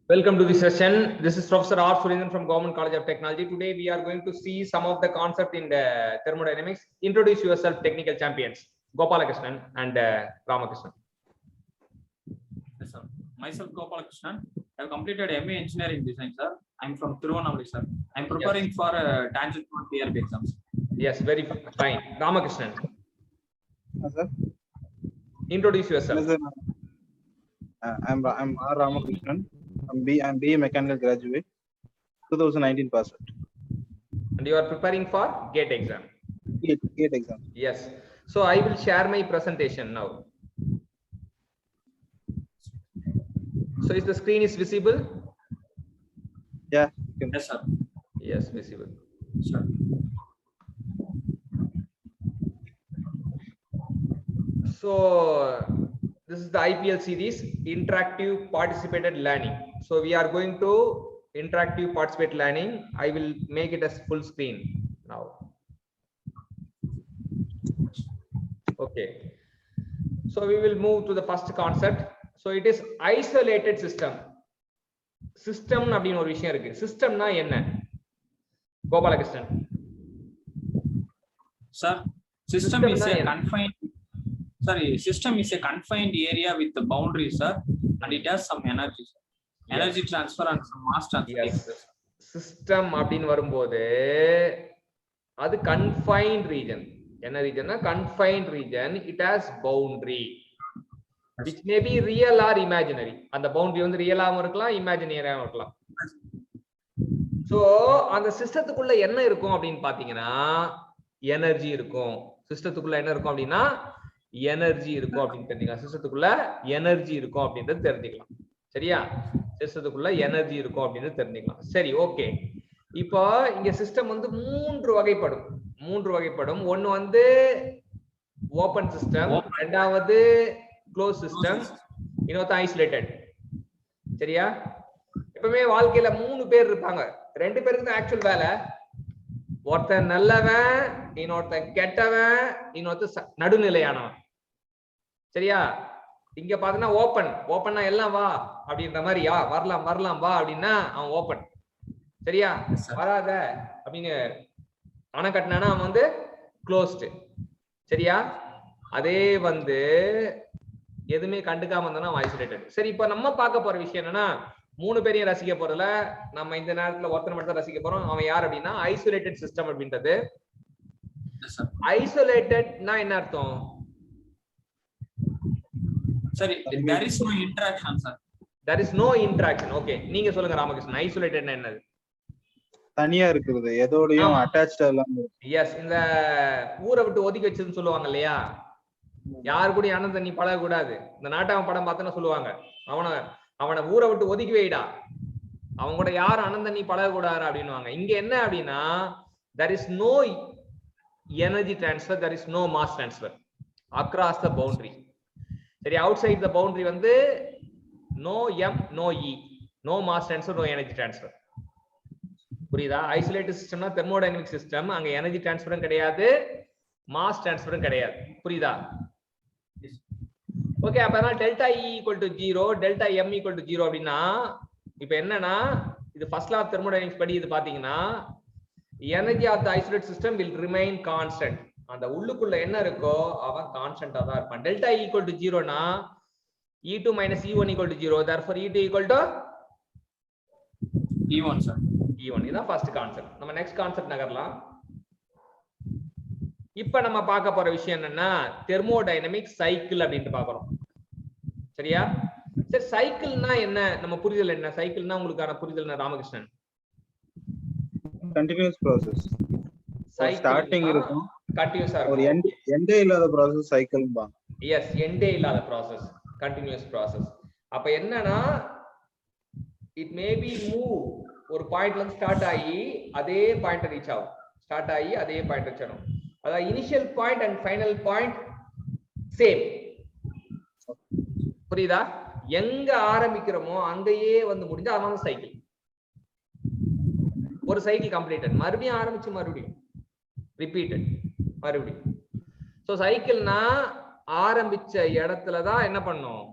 Welcome to the session. This is Professor R. Surendran from Government College of Technology. Today we are going to see some of the concept in the thermodynamics. Introduce yourself, technical champions. Gopalakrishnan and Ramakrishnan. Yes, sir. Myself, Gopalakrishnan. I have completed MA Engineering Design, sir. I'm from Tiruvannamala, sir. I'm preparing for tangent TRB exams. Yes, very fine. Ramakrishnan. Yes, sir. Introduce yourself. Yes, sir. I'm R. Ramakrishnan. I'm BA Mechanical graduate, 2019 passed. And you are preparing for GATE exam. GATE exam. Yes. So I will share my presentation now. So is the screen is visible? Yeah. Yes, sir. Yes, visible. Sure. So this is the IPL series, interactive participated learning. So we are going to interactive participated learning. I will make it as full screen now. Okay. So we will move to the first concept. So it is isolated system. System அப்படின ஒரு விஷயம் இருக்கு. Systemனா என்ன? Gopalakrishnan. Sir, system is a confined. Sorry, system is a confined area with the boundary, sir, and it has some energy, sir. Energy transfer and some mass transfer. Yes. System அப்படினு வரும்போது அது confined region. என்ன region? Confined region. It has boundary, which may be real or imaginary. அந்த boundary வந்து ரியலாவும் இருக்கலாம், இமேஜினரியாவும் இருக்கலாம். So அந்த சிஸ்டத்துக்குள்ள என்ன இருக்கும் அப்படின்னு பாத்தீங்கன்னா எனர்ஜி இருக்கும். சிஸ்டத்துக்குள்ள என்ன இருக்கும் அப்படின்னா எனர்ஜி இருக்கும் அப்படின்னு தெரிஞ்சுக்கலாம். சிஸ்டத்துக்குள்ள எனர்ஜி இருக்கும் அப்படின்றது தெரிஞ்சுக்கலாம். சரியா? சிஸ்டத்துக்குள்ள எனர்ஜி இருக்கும் அப்படின்னு தெரிஞ்சுக்கலாம். சரி, ஓகே. இப்போ இங்க சிஸ்டம் வந்து மூன்று வகைப்படும். ஒன்னு வந்து ஓபன் சிஸ்டம், ரெண்டாவது க்ளோஸ் சிஸ்டம், இன்னொரு ஐசோலேட்டட். சரியா? எப்பவுமே வாழ்க்கையில மூணு பேர் இருப்பாங்க. ரெண்டு பேருக்கு தான் ஆக்சுவல் வேலை. ஒருத்தன் நல்லவன், இன்னொருத்தன் கெட்டவன், இன்னொருத்தன் நடுநிலையானவன். சரியா? இங்க பாத்தீங்கன்னா ஓபன்னா எல்லாம் வா அப்படின்ற மாதிரி, வரலாம் வா அப்படின்னா அவன் ஓபன். சரியா? வராத அப்படின்னு அணை கட்டினானா அவன் வந்து க்ளோஸ்டு. சரியா? அதே வந்து எதுவுமே கண்டுக்காம இருந்தானா அவன் ஐசோலேட்டட். சரி, இப்ப நம்ம பார்க்க போற விஷயம் என்னன்னா, மூணு பேரையும் ரசிக்க போறதுல நம்ம இந்த நேரத்துல ஒருத்தனை மட்டும் ரசிக்க போறோம். அவன் யார் அப்படின்னா ஐசோலேட்டட் சிஸ்டம் அப்படின்றது. ஐசோலேட்டட்னா என்ன அர்த்தம்? Sorry, there is no interaction, sir. There is no interaction. Okay, நீங்க சொல்லுங்க ராமகிருஷ்ணன், ஐசோலேட்டட்னா என்னது? தனியா இருக்குது, எதோடையும் அட்டாச்டா இல்லாம. எஸ், இந்த ஊரை விட்டு ஒதுக்கி வச்சதுன்னு சொல்லுவாங்க இல்லையா? யாரு கூட அண்ணன் தண்ணி பழக கூடாது. இந்த நாட்டாம படம் பார்த்தோன்னா சொல்லுவாங்க, அவனை ஊரை விட்டு ஒதுக்கி வைடா, அவங்க கூட யாரும் அண்ணன் தண்ணி பழக கூடாது அப்படின்னுவாங்க. இங்க என்ன அப்படின்னா there is no energy transfer, there is no mass transfer across the boundary. சரி, outside the boundary வந்து no m no e, no mass transfer, no energy transfer. புரியுதா? ஐசோலேட்டட் சிஸ்டம்னா தெர்மோடைனமிக் சிஸ்டம். அங்க எனர்ஜி டிரான்ஸ்ஃபரும் கிடையாது, மாஸ் டிரான்ஸ்ஃபரும் கிடையாது. புரியுதா? ஓகே. அப்ப delta E equal to 0, delta M equal to 0 அப்படின்னா இப்ப என்னன்னா, இது ஃபர்ஸ்ட் லா ஆஃப் தெர்மோடைனமிக்ஸ் படி இது பாத்தீங்கன்னா energy of the isolated system will remain constant. அந்த உள்ளுக்குள்ள என்ன இருக்கோ அவன் கான்ஸ்டன்டா தான் இருப்பான். டெல்டா இ ஈக்குவல் டு 0னா E2 minus E1 equal to 0. Therefore E2 equal to E1, sir. E1. இதான் ஃபர்ஸ்ட் கான்செப்ட். நம்ம நெக்ஸ்ட் கான்செப்ட் நகரலாம். இப்ப நம்ம பார்க்க போற விஷயம் என்னன்னா தெர்மோடைனமிக் சைக்கிள் அப்படின்ட்டு பார்க்கறோம். சரியா? சரி, சைக்கிள்னா என்ன? நம்ம புரிதல் என்ன? சைக்கிள்னா உங்களுக்கான புரிதல் என்ன ராமகிருஷ்ணன்? Continuous process. ஸ்டார்டிங் இருக்கும், கண்டினியூஸா ஒரு இருக்கும். எண்டே இல்லாத process சைக்கிள்பாங்க. எஸ், எண்டே இல்லாத process, கண்டினியூஸ் process. அப்ப என்னன்னா it may be move, ஒரு பாயிண்ட்ல இருந்து ஸ்டார்ட் ஆகி அதே பாயிண்ட் ரீச் ஆகும். ஸ்டார்ட் ஆகி அதே பாயிண்ட் ரீச் ஆகும். அதாவது initial point and final point same. புரியுதா? எங்க ஆரம்பிக்கிறோமோ அங்கேயே வந்து முடிஞ்சா அதான் சைக்கிள். ஒரு சைக்கிள் கம்ப்ளீட்டட், மறுபடியும் ஆரம்பிச்சு மறுபடியும் ரிப்பீட்டட் மறுபடியும். சோ சைக்கிள்னா ஆரம்பிச்ச இடத்துலதான் என்ன பண்ணும்?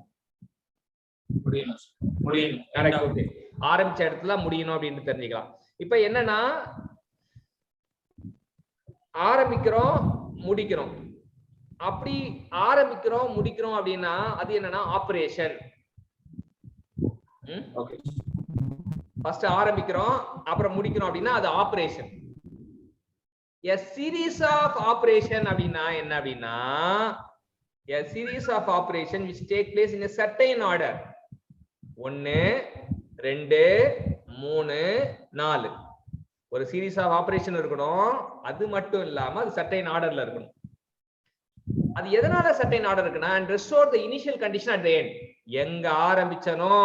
முடியணும். கரெக்ட். ஓகே, ஆரம்பிச்ச இடத்துல முடியணும் அப்படின்னு தெரிஞ்சுக்கலாம். இப்ப என்னன்னா ஆரம்பிக்கிறோம் முடிக்கிறோம், அப்படி ஆரம்பிக்கிறோம் முடிக்கிறோம் அப்படின்னா அது என்னன்னா ஆபரேஷன். ஓகே, ஃபர்ஸ்ட் ஆரம்பிக்கிறோம் அப்புறம் முடிக்கிறோம் அப்படின்னா அது operation. a series of operation அப்படின்னா என்ன அப்படின்னா a series of operation which take place in a certain order. 1 2 3 4 ஒரு சீரீஸ் ஆஃப் ஆபரேஷன் இருக்கணும். அது மட்டும் இல்லாம அது certain ஆர்டர்ல இருக்கணும். அது எதனால certain ஆர்டர் இருக்குன்னா and restore the initial condition at the end. எங்க ஆரம்பிச்சனோ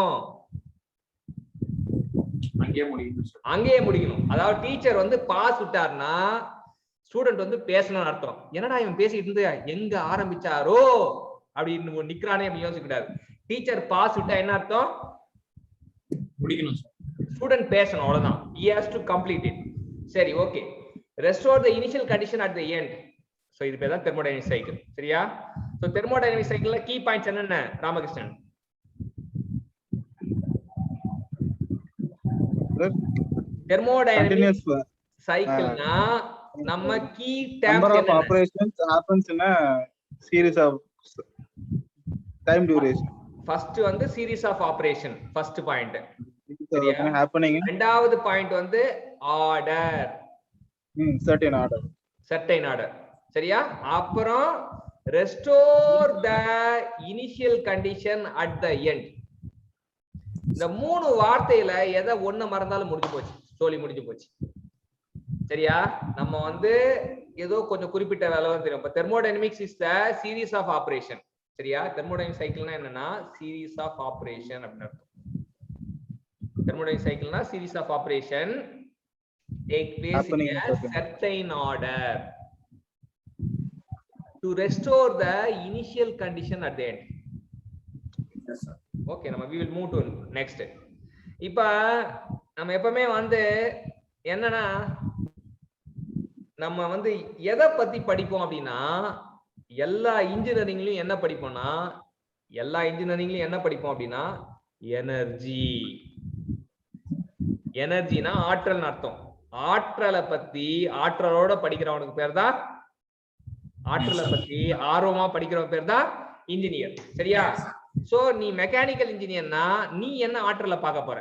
அங்கேயே முடிக்கணும். அதாவது டீச்சர் வந்து பாஸ் விட்டார்னா ஸ்டூடெண்ட் வந்து பேசணும்னு அர்த்தம். என்னடா இவன் பேசிட்டு இருந்து எங்க ஆரம்பிச்சாரோ அப்படின்னு நிக்கிறானே அப்படி யோசிக்கூடாது. டீச்சர் பாஸ் விட்டா என்ன அர்த்தம்? முடிக்கணும். ஸ்டூடெண்ட் பேசணும், அவ்வளவுதான். he has to complete it. சரி, okay. restore the initial condition at the end. So இது பேர் தான் தெர்மோடைனமிக் சைக்கிள். சரியா? சோ தெர்மோடைனமிக் சைக்கிள்ல கீ பாயிண்ட்ஸ் என்னென்ன ராமகிருஷ்ணன்? தெர்மோடைனமிக் சைக்கிள்னா நம்ம key number of operations happens in a series of time duration. First வந்து series of operation, first point. happening in இரண்டாவது point வந்து order, certain order. certain order. சரியா? அப்புறம் restore the initial condition at the end. இந்த மூணு வார்த்தையில எதை ஒண்ணு மறந்தாலும் முடிஞ்சு போச்சு, ஸ்டோரி முடிஞ்சு போச்சு. சரியா? நம்ம வந்து ஏதோ கொஞ்சம் குறிப்பிட்ட வேலை தெரியும். இப்ப thermodynamics is the series of operation. சரியா? தெர்மோடைனமிக் சைக்கிள்னா என்னன்னா சீரீஸ் ஆஃப் ஆபரேஷன் அப்படின்னு அர்த்தம். தெர்மோடைனமிக் சைக்கிள்னா series of operation take place in a certain order to restore the initial condition at the end. Yes sir. Okay, நம்ம we will move to next. இப்ப நம்ம எப்பவுமே வந்து என்னன்னா நம்ம வந்து எதை பத்தி படிப்போம் அப்படின்னா எல்லா இன்ஜினியரிங்லயும் என்ன படிப்போம்னா அப்படின்னா எனர்ஜி. எனர்ஜினா ஆற்றல் அர்த்தம். ஆற்றலை பத்தி ஆற்றலோட படிக்கிறவனுக்கு பேர் தான் ஆற்றலை பத்தி ஆர்வமா படிக்கிறவன் பேர் தான் இன்ஜினியர். சரியா? சோ நீ மெக்கானிக்கல் இன்ஜினியர்னா நீ என்ன ஆற்றலை பார்க்க போற?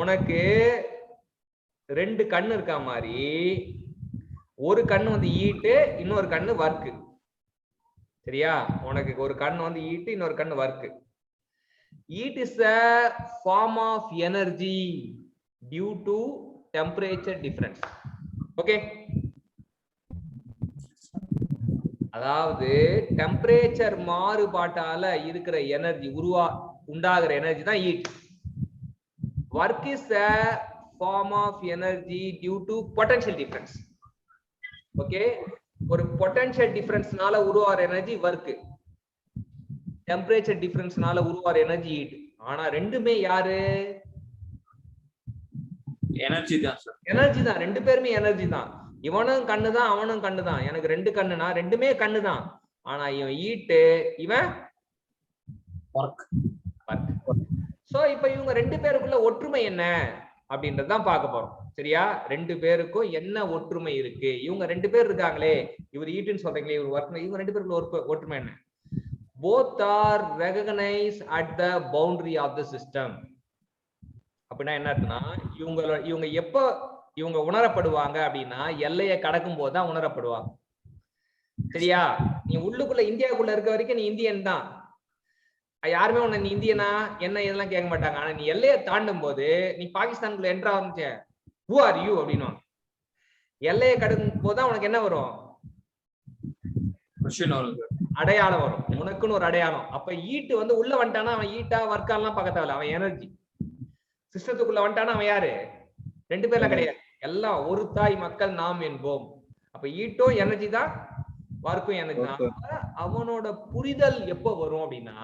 உனக்கு 2 கண்ணு இருக்கா மாதிரி ஒரு கண்ணு வந்து ஈட்டு, இன்னொரு கண்ணு வர்க்கு. சரியா? உனக்கு ஒரு கண்ணு வந்து ஈட்டு, இன்னொரு கண்ணு வர்க்கு. Heat is a form of energy due to temperature difference. Okay? அதாவது டெம்பரேச்சர் மாறுபாட்டால இருக்கிற எனர்ஜி உண்டாகிற எனர்ஜி தான் heat. Work is a form of energy due to potential difference. Okay? ஒரு பொட்டன்ஷியல் டிஃபரன்ஸ்னால உருவாகிற எனர்ஜி வர்க், டெம்பரேச்சர் டிஃபரன்ஸ்னால உருவாகிற எனர்ஜி ஹீட். ஆனா ரெண்டுமே யாரு? எனர்ஜி தான் சார். எனர்ஜி தான், ரெண்டு பேருமே எனர்ஜி தான். இவனும் கண்ணு தான், அவனும் கண்ணு தான். எனக்கு 2 கண்ணுனா ரெண்டுமே கண்ணு தான். ஆனா இவன் ஹீட், இவன் வர்க். சோ இப்ப இவங்க 2 பேருக்குள்ள ஒற்றுமை என்ன அப்படின்றதான் பார்க்க போறோம். சரியா? 2 பேருக்கும் என்ன ஒற்றுமை இருக்கு? இவங்க 2 பேர் இருக்காங்களே, இவர் ஈட்டுன்னு சொல்றீங்களே, இவர் வர்க், இவங்க 2 பேருக்குள்ள ஒற்றுமை என்ன? both are recognized at the boundary of the system. அப்படின்னா என்ன அர்த்தம்னா இவங்க எப்ப இவங்க உணரப்படுவாங்க அப்படின்னா எல்லையை கடக்கும் போது தான் உணரப்படுவாங்க. சரியா? நீ உள்ளுக்குள்ள இந்தியாவுக்குள்ள இருக்க வரைக்கும் நீ இந்தியன் தான். யாருமே உன்னை நீ இந்தியனா என்ன இதெல்லாம் கேட்க மாட்டாங்க. ஆனா நீ எல்லையை தாண்டும் போது நீ பாகிஸ்தானுக்குள்ள என்ட்ரா வந்துச்ச, who are you அப்படின்னு எல்லையை கடக்கும் போதுதான் உனக்கு என்ன வரும்? அடையாளம் வரும். உனக்குன்னு ஒரு அடையாளம். அப்ப ஈட்டு வந்து உள்ள வந்துட்டானா அவன் ஈட்டா வர்க்காலாம் பார்க்க தேவையில்ல, அவன் எனர்ஜி. சிஸ்டத்துக்குள்ள வந்துட்டானா அவன் யாரு? 2 பேர்லாம் கிடையாது, எல்லாம் ஒரு தாய் மக்கள் நாம் என்போம். அப்ப ஈட்டும் எனர்ஜி தான், வர்க்கும் எனர்ஜி தான். அவனோட புரிதல் எப்ப வரும் அப்படின்னா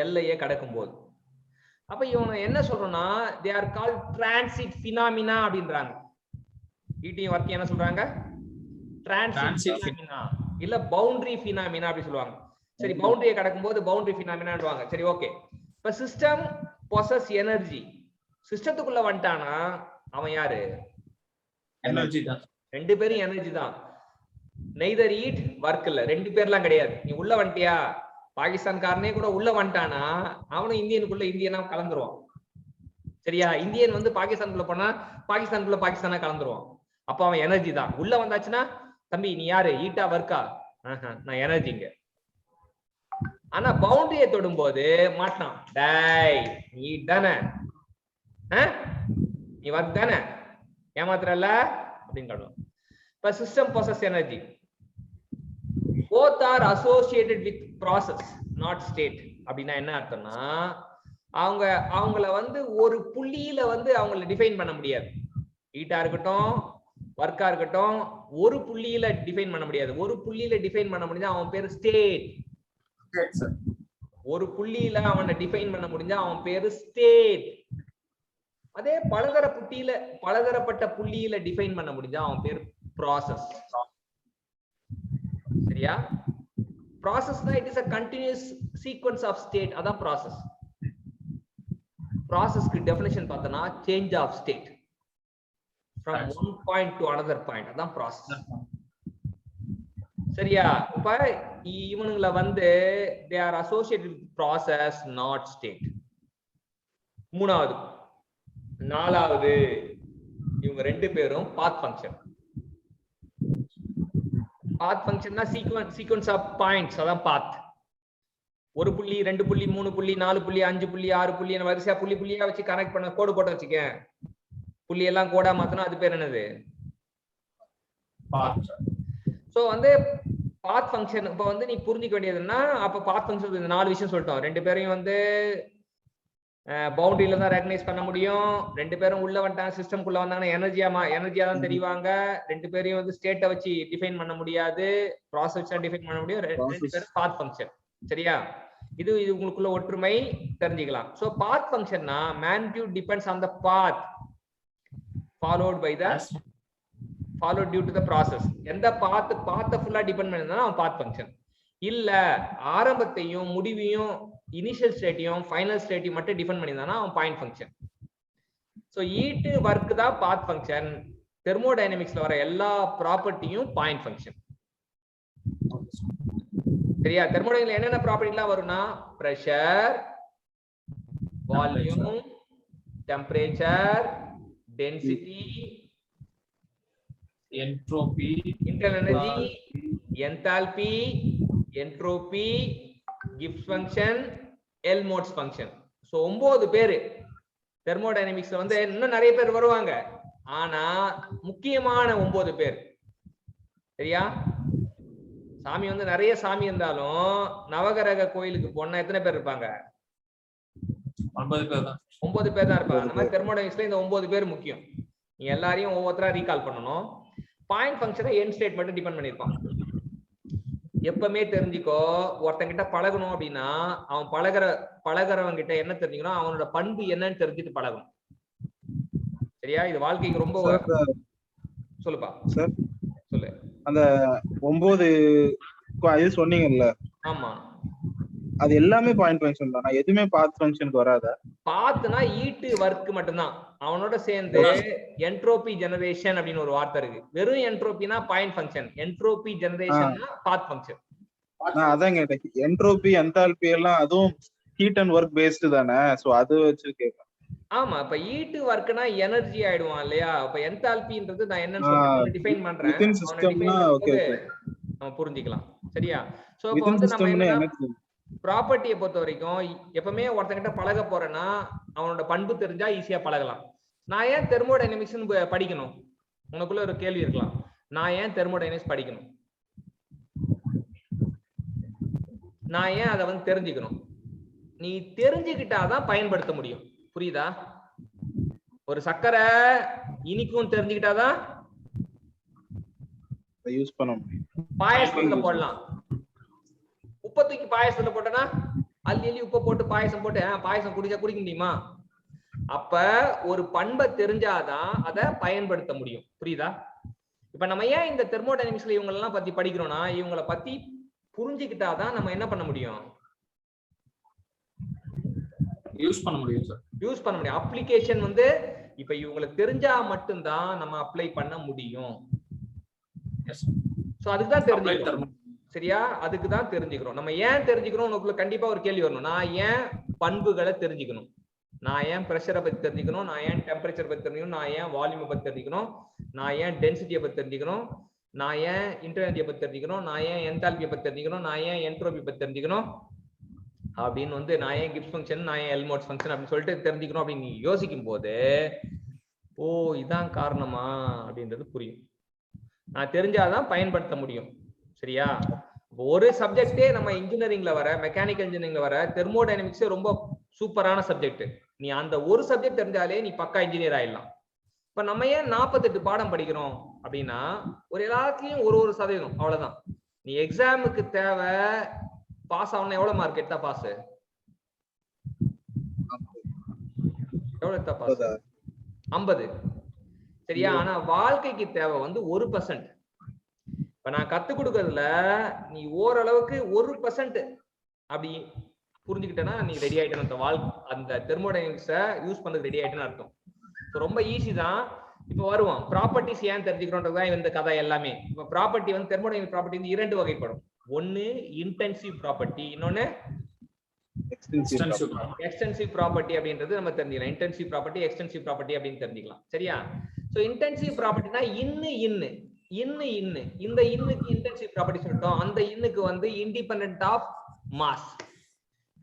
எல்லையே கடக்கும் போது. அப்ப இவனை என்ன சொல்றோம்னா they are called transit phenomena அப்படின்றாங்க. ஈட்டியும் வர்க்கையும் என்ன சொல்றாங்க? transit phenomena இல்ல boundary phenomena அப்படி சொல்லுவாங்க. சரி, பவுண்டரியை கடக்கும் போது பவுண்டரி பினாமினான்வாங்க. சரி, ஓகே. இப்ப சிஸ்டம் பொசஸ் எனர்ஜி. சிஸ்டத்துக்குள்ள வந்துட்டானா அவன் யாரு? எனர்ஜி தான். ரெண்டு பேரும் எனர்ஜி தான். நெய்தர் ஈட் ஒர்க் இல்ல, ரெண்டு பேர்லாம் கிடையாது. நீ உள்ள வந்துட்டியா, பாகிஸ்தான்காரனே கூட உள்ள வந்துட்டானா அவனும் இந்தியனுக்குள்ள இந்தியனா கலந்துருவான். சரியா? இந்தியன் வந்து பாகிஸ்தானுக்குள்ள போனா பாகிஸ்தானுக்குள்ள பாகிஸ்தானா கலந்துருவான். அப்ப அவன் எனர்ஜி தான். உள்ள வந்தாச்சுன்னா தம்பி நீ யாரு, ஈட்டா ஒர்க்கா? நான் எனர்ஜிங்க. ஆனா பவுண்டரியை தொடும் போது மாட்டான். டேய் நீ தானே, நீ ஒர்க் தானே, ஏமாத்துறல அப்படின்னு சொல்லுவான். இப்ப system possess energy. both are associated with process not state. அப்படின்னா என்ன அர்த்தம்னா அவங்கள வந்து ஒரு புள்ளியில வந்து அவங்கள டிஃபைன் பண்ண முடியாது. ஈட்டா இருக்கட்டும் ஒர்க்கா இருக்கட்டும் ஒரு புள்ளியில டிஃபைன் பண்ண முடியாது. ஒரு புள்ளியில டிஃபைன் பண்ண முடிஞ்சா அவன் பேரு ஸ்டேட். ஒரு புள்ளியில அவனை டிஃபைன் பண்ண முடிஞ்சா அவன் பேரு ஸ்டேட். அதே பலதரப்பட்ட புள்ளியில டிஃபைன் பண்ண முடிஞ்சா அவன் பேரு ப்ராசஸ். சரியா? ப்ராசஸ்னா it is a continuous sequence of state. அதான் ப்ராசஸ். ப்ராசஸ்க்கு டெஃபினிஷன் பார்த்தனா change of state from one point to another point. அதான் ப்ராசஸ். சரியா? இப்ப இவனுங்கள வந்து they are associated with process not state. மூணாவது. நாலாவது இவங்க ரெண்டு பேரும் பாத் ஃபங்க்ஷன். பாத் ஃபங்க்ஷன்னா சீக்வென்ஸ் ஆஃப் பாயிண்ட்ஸ். அதான் பாத். ஒரு புள்ளி, ரெண்டு புள்ளி, மூணு புள்ளி, நாலு புள்ளி, அஞ்சு புள்ளி, ஆறு புள்ளி வரிசையா புள்ளியா வச்சு கனெக்ட் பண்ண கோடு போட்டு வச்சுக்க. புள்ளி எல்லாம் கோடா மாத்தனா அது பேர் என்னது? சோ வந்து பாத் ஃபங்க்ஷன். இப்ப வந்து நீ புரிஞ்சுக்க வேண்டியதுன்னா அப்ப பாத் ஃபங்க்ஷன் இந்த நாலு விஷயம் சொல்லிட்டோம். ரெண்டு பேரையும் வந்து பவுண்டரியில தான் ரெகனைஸ் பண்ண முடியும். ரெண்டு பேரும் உள்ள வந்துட்டாங்க, சிஸ்டம்குள்ள வந்தாங்கன்னா எனர்ஜியா தான் தெரிவாங்க. ரெண்டு பேரையும் வந்து ஸ்டேட்டை வச்சு டிஃபைன் பண்ண முடியாது, ப்ராசஸ் டிஃபைன் பண்ண முடியும். ரெண்டு பேரும் பாத் ஃபங்க்ஷன். சரியா? இது உங்களுக்குள்ள ஒற்றுமை தெரிஞ்சுக்கலாம். சோ பாத் ஃபங்க்ஷன்னா magnitude depends on the path followed due to the process. எந்த பாத் ஃபுல்லா டிபெண்ட் பண்ணா அவன் பாத் ஃபங்க்ஷன். இல்ல ஆரம்பத்தையும் முடிவையும் இனிஷியல் ஸ்டேட்டையும் ஃபைனல் ஸ்டேட்டையும் மட்டும் டிபெண்ட் பண்ணியிருந்தானா அவன் பாயிண்ட் ஃபங்க்ஷன். சோ ஈட்டு ஒர்க் தான் பாத் ஃபங்க்ஷன். தெர்மோடைனமிக்ஸ்ல வர எல்லா ப்ராப்பர்ட்டியும் பாயிண்ட் ஃபங்க்ஷன். சரியா? தெர்மோடைனமிக்ஸ்ல என்னென்ன ப்ராப்பர்ட்டிலாம் வரும்னா pressure, volume, temperature, density, entropy, internal energy, enthalpy, entropy, Gibbs function, Helmholtz function. So 9 பேரு தெர்மோடைனமிக்ஸ்ல வந்து இன்னும் நிறைய பேர் வருவாங்க. ஆனா முக்கியமான 9 பேர். சரியா? சாமி வந்து நிறைய சாமி இருந்தாலும் நவகிரக கோயிலுக்கு போனா எத்தனை பேர் இருப்பாங்க? 9 பேர் தான். 9 பேர் தான் இருப்பாங்க. அந்த மாதிரி தெர்மோடைனமிக்ஸ்ல இந்த 9 பேர் முக்கியம். நீங்க எல்லாரையும் ஒவ்வொருத்தரா ரீகால் பண்ணணும். பாயிண்ட் ஃபங்க்ஷனை எண்ட் ஸ்டேட் மட்டும் டிபெண்ட் பண்ணிருப்பான். எப்பவுமே தெரிஞ்சுக்கோ, ஒருத்தங்கிட்ட பழகணும் அப்படின்னா அவன் பழகிறவங்க கிட்ட என்ன தெரிஞ்சுக்கணும், அவனோட பண்பு என்னன்னு தெரிஞ்சுட்டு பழகணும். சரியா? இது வாழ்க்கைக்கு ரொம்ப சொல்லுப்பா சார். சொல்லு. அந்த 9 இது சொன்னீங்கல்ல, ஆமா, அது எல்லாமே பாயிண்ட் ஃபங்க்ஷன் தான். எதுவுமே பாத் ஃபங்க்ஷனுக்கு வராதா? பாத்னா ஈட்டு வர்க் மட்டும்தான். அவனோட சேர்ந்து என்ட்ரோபி ஜெனரேஷன் அப்படின்னு ஒரு வார்த்தை இருக்கு. வெறும் என்ட்ரோபினா பாயிண்ட் ஃபங்க்ஷன், என்ட்ரோபி ஜெனரேஷன்னா பாத் ஃபங்க்ஷன். நான் அதான் கேட்டேன். என்ட்ரோபி, என்தால்பி எல்லாம் அதுவும் ஹீட் அண்ட் ஒர்க் பேஸ்டு தானே? சோ அது வச்சு கேட்பேன். ஆமா, இப்ப ஈட்டு வர்க்னா எனர்ஜி ஆயிடுவான் இல்லையா? அப்ப என்தால்பின்றது நான் என்னன்னு டிஃபைன் பண்றேன், நம்ம புரிஞ்சுக்கலாம். சரியா? சோ இப்போ வந்து நம்ம ப்ராப்பர்ட்டியை பொறுத்த வரைக்கும் எப்பவுமே ஒருத்தங்கிட்ட பழக போறேன்னா அவனோட பண்பு தெரிஞ்சா ஈஸியா பழகலாம். நான் ஏன் தெர்மோடைனமிக்ஸ் படிக்கணும்? உனக்குள்ள ஒரு கேள்வி இருக்கலாம், நான் ஏன் தெர்மோடைனமிக்ஸ் படிக்கணும், நான் ஏன் அதை வந்து தெரிஞ்சுக்கணும்? நீ தெரிஞ்சுக்கிட்டாதான் பயன்படுத்த முடியும். புரியுதா? ஒரு சர்க்கரை இனிக்கும் தெரிஞ்சுக்கிட்டாதான் யூஸ் பண்ண முடியும். பாயசத்துல போடலாம். உப்பை தூக்கி பாயசத்துல போட்டனா அள்ளி உப்பை போட்டு பாயசம் போட்டு பாயசம் குடிக்க முடியுமா? அப்ப ஒரு பண்பை தெரிஞ்சாதான் அதை பயன்படுத்த முடியும். புரியுதா? இப்ப நம்ம ஏன் இந்த தெர்மோடைனமிக்ஸ்ல இவங்க எல்லாம் பத்தி படிக்கிறோம்னா இவங்களை பத்தி புரிஞ்சுக்கிட்டாதான் நம்ம என்ன பண்ண முடியும், யூஸ் பண்ண முடியும் சார். யூஸ் பண்ண முடியும். அப்ளிகேஷன் வந்து இப்ப இவங்களுக்கு தெரிஞ்சா மட்டும்தான் நம்ம அப்ளை பண்ண முடியும். சோ அதுக்கு தான் தெரிஞ்சுக்கணும். சரியா, அதுக்கு தான் தெரிஞ்சுக்கிறோம். நம்ம ஏன் தெரிஞ்சுக்கிறோம், உங்களுக்குள்ள கண்டிப்பா ஒரு கேள்வி வரணும். நான் ஏன் பண்புகளை தெரிஞ்சுக்கணும், நான் ஏன் பிரஷரை பத்தி தெரிஞ்சுக்கணும், நான் ஏன் டெம்பரேச்சர் பத்தி தெரிஞ்சுக்கணும், நான் ஏன் வால்யூமை பத்தி தெரிஞ்சுக்கணும், நான் ஏன் டென்சிட்டியை பத்தி தெரிஞ்சுக்கணும், நான் ஏன் இன்டர்னலிட்டியை பத்தி தெரிஞ்சுக்கணும், நான் ஏன் என்தால்பியை பத்தி தெரிஞ்சுக்கணும், நான் ஏன் என்ட்ரோபி பத்தி தெரிஞ்சுக்கணும் அப்படின்னு வந்து, நான் ஏன் கிப்ஸ் ஃபங்க்ஷன், நான் ஏன் எல்மோட்ஸ் ஃபங்க்ஷன் அப்படின்னு சொல்லிட்டு தெரிஞ்சுக்கணும் அப்படின்னு நீங்க யோசிக்கும் போது, ஓ இதான் காரணமா அப்படின்றது புரியும். நான் தெரிஞ்சாதான் பயன்படுத்த முடியும். சரியா, ஒரு சப்ஜெக்டே நம்ம இன்ஜினியரிங்ல வர, மெக்கானிக்கல் இன்ஜினியரிங்ல வர தெர்மோடைனமிக்ஸ் ரொம்ப சூப்பரான சப்ஜெக்ட். நீ அந்த ஒரு சப்ஜெக்ட் தெரிஞ்சாலே நீ பக்கா இன்ஜினியர் ஆயிடலாம். இப்ப நம்ம ஏன் 48 பாடம் படிக்கிறோம் அப்படின்னா, ஒரு எல்லாத்துலயும் ஒரு சதவீதம் அவ்வளவுதான். நீ எக்ஸாமுக்கு தேவை பாஸ் ஆகணும். எவ்வளவு மார்க் எடுத்தா பாஸ், எவ்வளவு எடுத்தா பாஸ்? 50. சரியா, ஆனா வாழ்க்கைக்கு தேவை வந்து 1%. இப்ப நான் கத்து கொடுக்கறதுல நீ ஓரளவுக்கு 1% அப்படி புரிஞ்சுக்கிட்டேன்னா நீ ரெடி ஆயிட்டேன்னு அந்த தெர்மோடைனமிக்ஸ யூஸ் பண்றது ரெடி ஆயிட்டேன்னு அர்த்தம். ரொம்ப ஈஸி தான். இப்ப வருவோம், ப்ராப்பர்ட்டிஸ் ஏன் தெரிஞ்சுக்கிறோன்றதுதான் இந்த கதை எல்லாமே. இப்ப ப்ராப்பர்ட்டி வந்து தெர்மோடைனமிக் ப்ராப்பர்ட்டி வந்து 2 வகைப்படும். ஒன்னு இன்டென்சிவ் ப்ராப்பர்ட்டி, இன்னொன்னு எக்ஸ்டென்சிவ் ப்ராப்பர்ட்டி அப்படின்றது நம்ம தெரிஞ்சுக்கலாம். இன்டென்சிவ் ப்ராப்பர்ட்டி, எக்ஸ்டென்சிவ் ப்ராப்பர்ட்டி அப்படின்னு தெரிஞ்சுக்கலாம். சரியா, சோ இன்டென்சிவ் ப்ராப்பர்ட்டினா இந்த இன்னுக்கு இன்டென்சிவ் ப்ராப்பர்ட்டி சொல்லிட்டோம். அந்த இன்னுக்கு வந்து இண்டிபெண்டன்ட் ஆஃப் மாஸ்.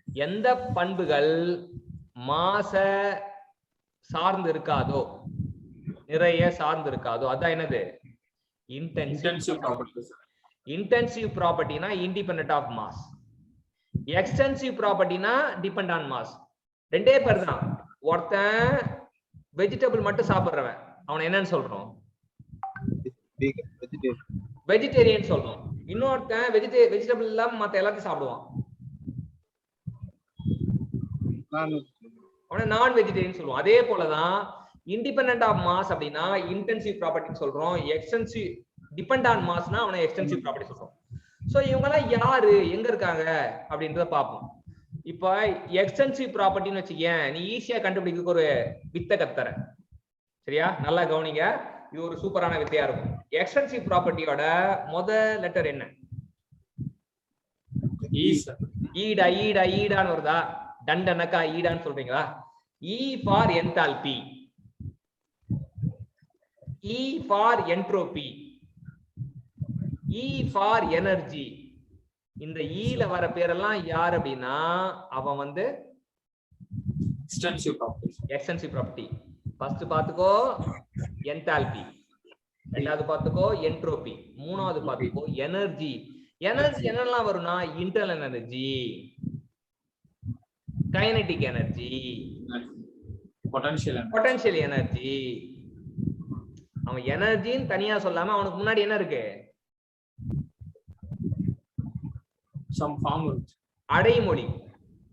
எந்த பண்புகள் மாஸ சார்ந்து இருக்காதோ, நிறைய சார்ந்து இருக்காதோ, அதான் என்னது இன்டென்சிவ் ப்ராப்பர்ட்டி. இன்டென்சிவ் ப்ராப்பர்ட்டினா இண்டிபெண்டன்ட் ஆஃப் மாஸ். எக்ஸ்டென்சிவ் ப்ராப்பர்ட்டினா டிபெண்ட் ஆன் மாஸ். ரெண்டே பேர் தான். ஒருத்தன் வெஜிடபிள் மட்டும் சாப்பிடுறவன், அவன் என்னன்னு சொல்றோம்? வெஜிடேரியன் சொல்றோம். இன்னொருத்தன் வெஜிடபிள் இல்லாம மத்த எல்லாத்தையும் சாப்பிடுவான், அவனை நான் வெஜிடேரியன் சொல்லுவோம். அதே போலதான் இண்டிபெண்டன்ட் ஆஃப் மாஸ் அப்படின்னா இன்டென்சிவ் ப்ராப்பர்ட்டி சொல்றோம். எக்ஸ்டென்சிவ் டிபெண்ட் ஆன் மாஸ்னா அவனை எக்ஸ்டென்சிவ் ப்ராப்பர்ட்டி சொல்றோம். சோ இவங்க எல்லாம் யாரு, எங்க இருக்காங்க அப்படின்றத பார்ப்போம். இப்ப எக்ஸ்டென்சிவ் ப்ராப்பர்ட்டின்னு வச்சுக்கேன், நீ ஈஸியா கண்டுபிடிக்க ஒரு வித்தை கத்துற. சரியா, நல்லா கவனிங்க, இது ஒரு சூப்பரான வித்தையா இருக்கும். எக்ஸ்டென்சிவ் ப்ராப்பர்ட்டியோட முதல் லெட்டர் என்ன? ஈடான்னு வருதா? டண்டனக்கா ஈடான்னு சொல்றீங்களா? E for enthalpy, E for entropy, E for energy. இந்த ஈல வர பேரெல்லாம் யார் அப்படின்னா அவன் வந்து எக்ஸ்டென்சிவ் ப்ராப்பர்ட்டி. ஃபர்ஸ்ட் பாத்துக்கோ என்தால்பி, ரெண்டாவது பாத்துக்கோ என்ட்ரோபி, மூணாவது பாத்துக்கோ எனர்ஜி. எனர்ஜி என்னெல்லாம் வரும்னா internal energy, kinetic energy, potential energy. அவன் எனர்ஜின்னு தனியா சொல்லாம அவனுக்கு முன்னாடி என்ன இருக்கு? அடைமொழி.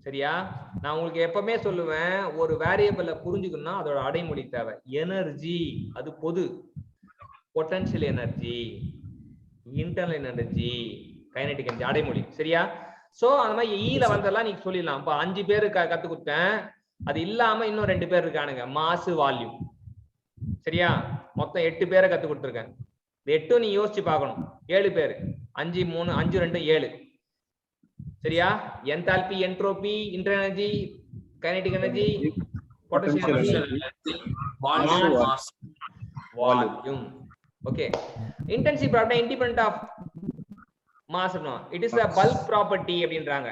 சரியா, நான் உங்களுக்கு எப்பவுமே சொல்லுவேன், ஒரு வேரியபிள புரிஞ்சுக்கணும்னா அதோட அடைமொழி தேவை. எனர்ஜி அது பொது, potential energy, internal energy, kinetic energy அடைமொழி. சரியா, சோ அந்த மாதிரி ஈல வந்தெல்லாம் நீங்க சொல்லிடலாம். இப்ப 5 பேரு கத்து கொடுத்தேன், அது இல்லாம இன்னும் 2 பேர் இருக்கானுங்க, மாசு வால்யூம். சரியா, மொத்தம் 8 பேரை கத்து கொடுத்துருக்கேன். 8 நீ யோசிச்சு பார்க்கணும். 7 பேரு, 5 3 5 2 7. சரியா, enthalpy, entropy, internal energy, kinetic energy, potential energy, volume. Okay, intensive property independent of mass. It is a bulk property அப்படின்றாங்க.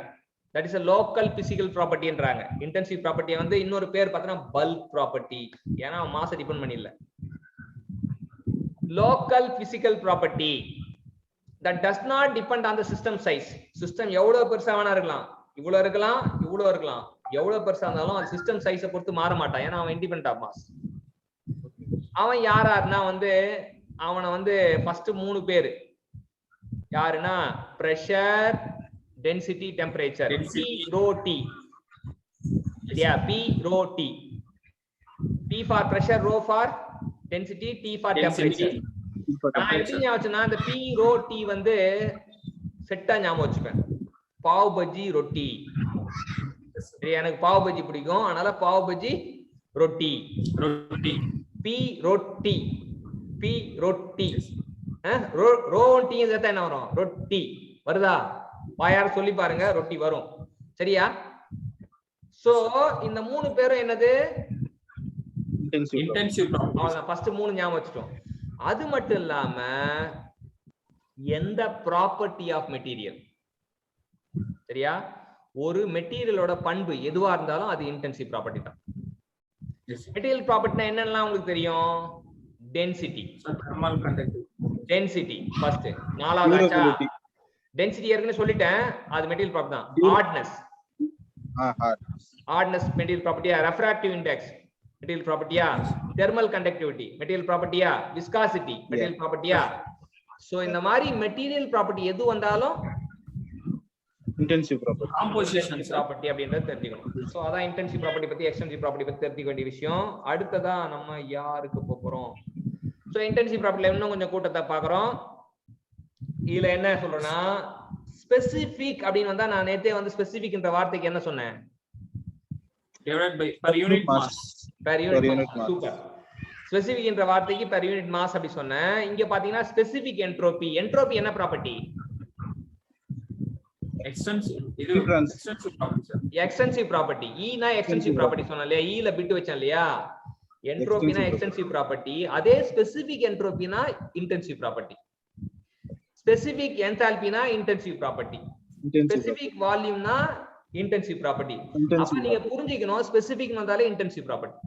that is a local physical property என்றாங்க. இன்டென்சிவ் ப்ராப்பர்ட்டி வந்து இன்னொரு பேர் பார்த்தா bulk property, ஏன்னா மாஸ் டிபெண்ட் பண்ணி இல்ல. local physical property that does not depend on the system size. System எவ்வளவு பெருசா வேணா இருக்கலாம், இவ்வளவு இருக்கலாம், இவ்வளவு இருக்கலாம், எவ்வளவு பெருசா இருந்தாலும் அது சிஸ்டம் சைஸை பொறுத்து மாற மாட்டான், ஏன்னா அவன் இண்டிபெண்டன்ட் ஆஃப் மாஸ். அவன் யாருன்னா வந்து அவனை வந்து ஃபர்ஸ்ட் 3 பேரு யாருன்னா pressure, density, temperature. P rho T. சரியா, P rho T. P for pressure, rho for density, T for temperature. நான் எப்படி ஞாபகம் வச்சேன்னா இந்த P rho T வந்து செட்டா ஞாபகம் வச்சுப்பேன். பாவ் பஜ்ஜி ரொட்டி. சரி, எனக்கு பாவ் பஜ்ஜி பிடிக்கும், அதனால பாவ் பஜ்ஜி ரொட்டி. ரொட்டி. பி ரொட்டி. பி ரொட்டி. ரோ டீ சேர்த்தா என்ன வரும்? ரொட்டி வருதா? வாயார சொல்லி பாருங்க, ரொட்டி வரும். சரியா? சோ இந்த மூணு பேரும் என்னது? Intensive property. ஃபர்ஸ்ட் மூணு ஞாபகம் வச்சுட்டோம். அது மட்டும் இல்லாம எந்த ப்ராப்பர்ட்டி ஆஃப் மெட்டீரியல், சரியா? ஒரு மெட்டீரியலோட பண்பு எதுவா இருந்தாலும் அது இன்டென்சிவ் ப்ராப்பர்ட்டி தான். மெட்டீரியல் ப்ராப்பர்ட்டினா என்னெல்லாம் உங்களுக்கு தெரியும்? Density. Thermal conductivity. Density first. நாலாவது டென்சிட்டி ஏற்கனவே சொல்லிட்டேன், அது மெட்டீரியல் ப்ராப்பர்ட்டி தான். ஹார்ட்னஸ். ஹார்ட்னஸ் மெட்டீரியல் ப்ராப்பர்ட்டியா? ரெஃப்ராக்டிவ் இண்டெக்ஸ் மெட்டீரியல் ப்ராப்பர்ட்டியா? தெர்மல் கண்டக்டிவிட்டி மெட்டீரியல் ப்ராப்பர்ட்டியா? விஸ்காசிட்டி மெட்டீரியல் ப்ராப்பர்ட்டியா? சோ இந்த மாதிரி மெட்டீரியல் ப்ராப்பர்ட்டி எது வந்தாலும் இன்டென்சிவ் ப்ராப்பர்ட்டி, காம்போசிஷன் ப்ராப்பர்ட்டி அப்படின்றத தெரிஞ்சுக்கணும். சோ அதான் இன்டென்சிவ் ப்ராப்பர்ட்டி பத்தி, எக்ஸ்டென்சிவ் ப்ராப்பர்ட்டி பத்தி தெரிஞ்சுக்க வேண்டிய விஷயம். அடுத்ததா நம்ம யாருக்கு போறோம்? சோ இன்டென்சிவ் ப்ராப்பர்ட்டில இன்னும் கொஞ்சம் கூட்டத்தை பாக்குறோம். இதுல என்ன சொல்றேன்னா, ஸ்பெசிபிக் அப்படின்னு வந்தா, நான் நேத்தே வந்து ஸ்பெசிபிக்ன்ற வார்த்தைக்கு என்ன சொன்னேன்? divided by per unit mass. per unit mass. Super. Specific என்ற வார்த்தைக்கு per unit mass அப்படி சொன்னேன். இங்க பாத்தீங்கன்னா ஸ்பெசிபிக் என்ட்ரோபி. என்ட்ரோபி என்ன ப்ராப்பர்ட்டி? எக்ஸ்டென்சிவ். இது extensive property. Extensive property. E னா எக்ஸ்டென்சிவ் ப்ராப்பர்ட்டி சொன்னேன் இல்லையா? E ல பிட் வச்சேன் இல்லையா? என்ட்ரோபினா எக்ஸ்டென்சிவ் ப்ராப்பர்ட்டி. அதே ஸ்பெசிபிக் என்ட்ரோபினா இன்டென்சிவ் ப்ராப்பர்ட்டி. ஸ்பெசிபிக் என்தால்பினா இன்டென்சிவ் ப்ராப்பர்ட்டி. ஸ்பெசிபிக் வால்யூம்னா இன்டென்சிவ் ப்ராப்பர்ட்டி. அப்ப நீங்க புரிஞ்சுக்கணும், ஸ்பெசிபிக் வந்தாலே இன்டென்சிவ் ப்ராப்பர்ட்டி.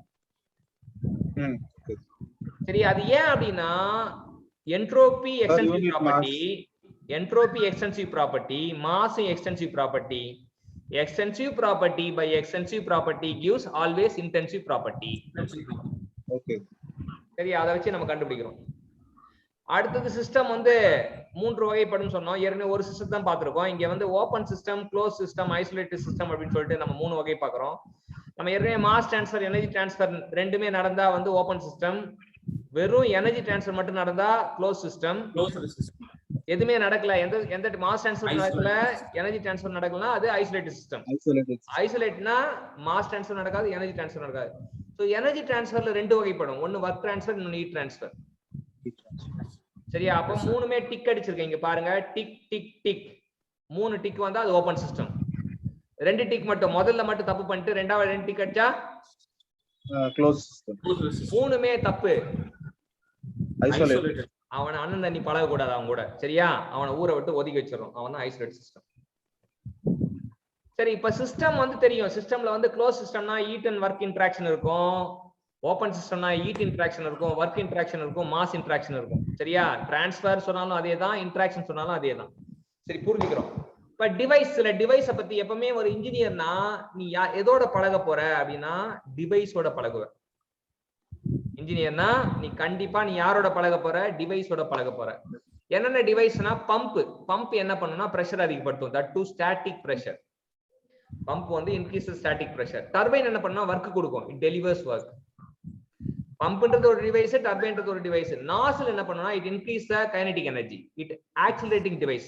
சரி, அது ஏன் அப்படின்னா entropy extensive property, entropy extensive property, mass extensive property. Extensive property by extensive property gives always intensive property. Okay, சரி, அதை வச்சு நம்ம கண்டுபிடிக்கிறோம். அடுத்தது சிஸ்டம் வந்து மூன்று வகைப்படும் சொன்னோம். ஏற்கனவே ஒரு சிஸ்டம் தான் பார்த்திருக்கோம். இங்க வந்து open system, close system, isolated system அப்படின்னு சொல்லிட்டு நம்ம மூணு வகை பார்க்கிறோம். நம்ம ஏற்கனவே மாஸ் டிரான்ஸ்ஃபர், எனர்ஜி டிரான்ஸ்ஃபர் ரெண்டுமே நடந்தா வந்து ஓபன் சிஸ்டம், வெறும் எனர்ஜி டிரான்ஸ்ஃபர் மட்டும் நடந்தா க்ளோஸ் சிஸ்டம். எதுவுமே நடக்கல, எந்த மாஸ் டிரான்ஸ்ஃபர் நடக்கல, எனர்ஜி டிரான்ஸ்ஃபர் நடக்கலனா அது ஐசோலேட்டட் சிஸ்டம். ஐசோலேட்னா மாஸ் டிரான்ஸ்ஃபர் நடக்காது, எனர்ஜி டிரான்ஸ்ஃபர் நடக்காது. சோ எனர்ஜி டிரான்ஸ்ஃபர்ல ரெண்டு வகைப்படும். ஒன்னு வொர்க் டிரான்ஸ்ஃபர், இன்னொன்னு ஹீட் டிரான்ஸ்ஃபர். சரியா? அப்ப மூணுமே டிக் அடிச்சிருக்கேன் இங்க பாருங்க. Tick tick tick. மூணு டிக் வந்தா அது ஓபன் சிஸ்டம். ரெண்டு டிக் மட்டும், முதல்ல மட்டும் தப்பு பண்ணிட்டு ரெண்டாவது ரெண்டு டிக் அடிச்சா க்ளோஸ் சிஸ்டம். மூணுமே தப்பு. ஐசோலேட்டட். அவன அண்ணன் தண்ணி பழக கூடாது அவன் கூட. சரியா? அவனை ஊரை விட்டு ஒதுக்கி வச்சிடறோம். அவன் தான் ஐசோலேட் சிஸ்டம். சரி, இப்ப சிஸ்டம் வந்து தெரியும். சிஸ்டம்ல வந்து க்ளோஸ் சிஸ்டம்னா ஹீட் அண்ட் வொர்க் இன்டராக்ஷன் இருக்கும். ஓபன் சிஸ்டம்னா ஹீட் இன்டராக்ஷன் இருக்கும், வொர்க் இன்டராக்ஷன் இருக்கும், மாஸ் இன்டராக்ஷன் இருக்கும். சரியா? டிரான்ஸ்ஃபர் சொன்னாலும் அதே தான், இன்டராக்ஷன் சொன்னாலும் அதே தான். சரி, புரிஞ்சுக்கிறோம். இப்ப டிவைஸ், சில டிவைஸை பத்தி எப்பவுமே ஒரு இன்ஜினியர்னா நீ எதோட பழக போற அப்படின்னா டிவைஸோட பழகுவ. இன்ஜினியர்னா நீ கண்டிப்பா நீ யாரோட பழக போற? டிவைஸோட பழக போற. என்னென்ன டிவைஸ்னா, பம்ப். பம்ப் என்ன பண்ணுனா பிரஷர் அதிகப்படுத்தும். That to static pressure. Pump வந்து இன்க்ரீஸ் ஸ்டாட்டிக் பிரஷர். டர்பைன் என்ன பண்ணா வொர்க் கொடுக்கும். It delivers work. பம்ப்ன்றது ஒரு டிவைஸ், டர்பைன்றது ஒரு டிவைஸ். நாசில் என்ன பண்ணுனா it increase the kinetic energy. It accelerating device.